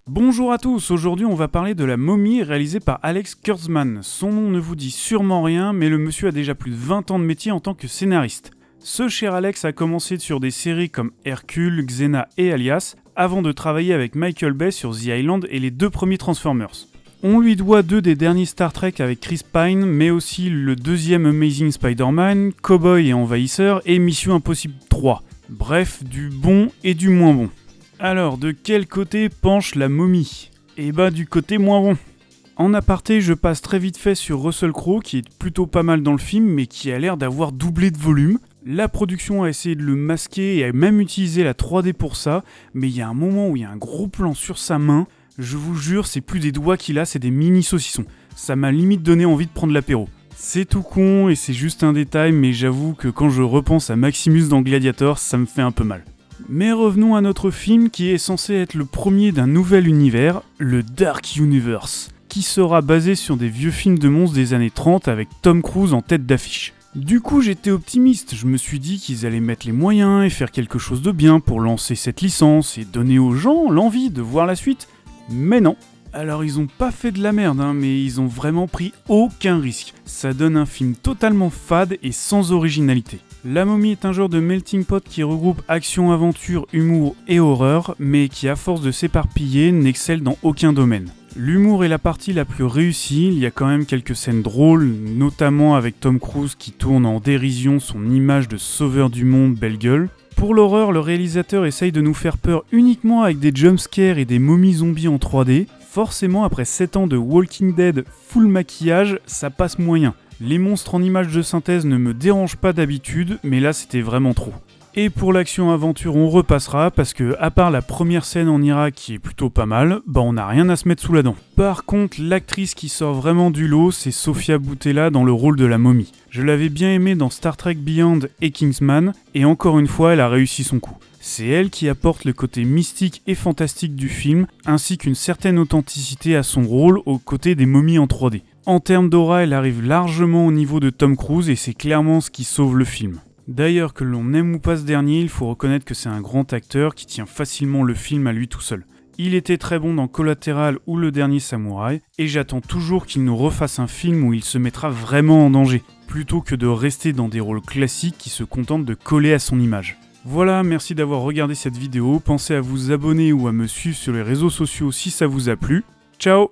Bonjour à tous, aujourd'hui on va parler de La Momie réalisée par Alex Kurtzman. Son nom ne vous dit sûrement rien, mais le monsieur a déjà plus de 20 ans de métier en tant que scénariste. Ce cher Alex a commencé sur des séries comme Hercule, Xena et Alias, avant de travailler avec Michael Bay sur The Island et les 2 premiers Transformers. On lui doit 2 des derniers Star Trek avec Chris Pine, mais aussi le 2e Amazing Spider-Man, Cowboy et Envahisseur et Mission Impossible 3. Bref, du bon et du moins bon. Alors, de quel côté penche La Momie ? Eh bah, du côté moins bon. En aparté, je passe très vite fait sur Russell Crowe, qui est plutôt pas mal dans le film, mais qui a l'air d'avoir doublé de volume. La production a essayé de le masquer et a même utilisé la 3D pour ça, mais il y a un moment où il y a un gros plan sur sa main, je vous jure, c'est plus des doigts qu'il a, c'est des mini saucissons. Ça m'a limite donné envie de prendre l'apéro. C'est tout con et c'est juste un détail, mais j'avoue que quand je repense à Maximus dans Gladiator, ça me fait un peu mal. Mais revenons à notre film qui est censé être le premier d'un nouvel univers, le Dark Universe, qui sera basé sur des vieux films de monstres des années 30 avec Tom Cruise en tête d'affiche. Du coup j'étais optimiste, je me suis dit qu'ils allaient mettre les moyens et faire quelque chose de bien pour lancer cette licence et donner aux gens l'envie de voir la suite, mais non. Alors ils ont pas fait de la merde, mais ils ont vraiment pris aucun risque. Ça donne un film totalement fade et sans originalité. La Momie est un genre de melting pot qui regroupe action, aventure, humour et horreur, mais qui à force de s'éparpiller n'excelle dans aucun domaine. L'humour est la partie la plus réussie, il y a quand même quelques scènes drôles, notamment avec Tom Cruise qui tourne en dérision son image de sauveur du monde belle gueule. Pour l'horreur, le réalisateur essaye de nous faire peur uniquement avec des jumpscares et des momies zombies en 3D. Forcément, après 7 ans de Walking Dead full maquillage, ça passe moyen. Les monstres en images de synthèse ne me dérangent pas d'habitude, mais là c'était vraiment trop. Et pour l'action-aventure, on repassera, parce que à part la première scène en Irak qui est plutôt pas mal, on n'a rien à se mettre sous la dent. Par contre, l'actrice qui sort vraiment du lot, c'est Sofia Boutella dans le rôle de la momie. Je l'avais bien aimée dans Star Trek Beyond et Kingsman, et encore une fois, elle a réussi son coup. C'est elle qui apporte le côté mystique et fantastique du film, ainsi qu'une certaine authenticité à son rôle aux côtés des momies en 3D. En termes d'aura, elle arrive largement au niveau de Tom Cruise et c'est clairement ce qui sauve le film. D'ailleurs, que l'on aime ou pas ce dernier, il faut reconnaître que c'est un grand acteur qui tient facilement le film à lui tout seul. Il était très bon dans Collateral ou Le Dernier Samouraï, et j'attends toujours qu'il nous refasse un film où il se mettra vraiment en danger, plutôt que de rester dans des rôles classiques qui se contentent de coller à son image. Voilà, merci d'avoir regardé cette vidéo, pensez à vous abonner ou à me suivre sur les réseaux sociaux si ça vous a plu. Ciao!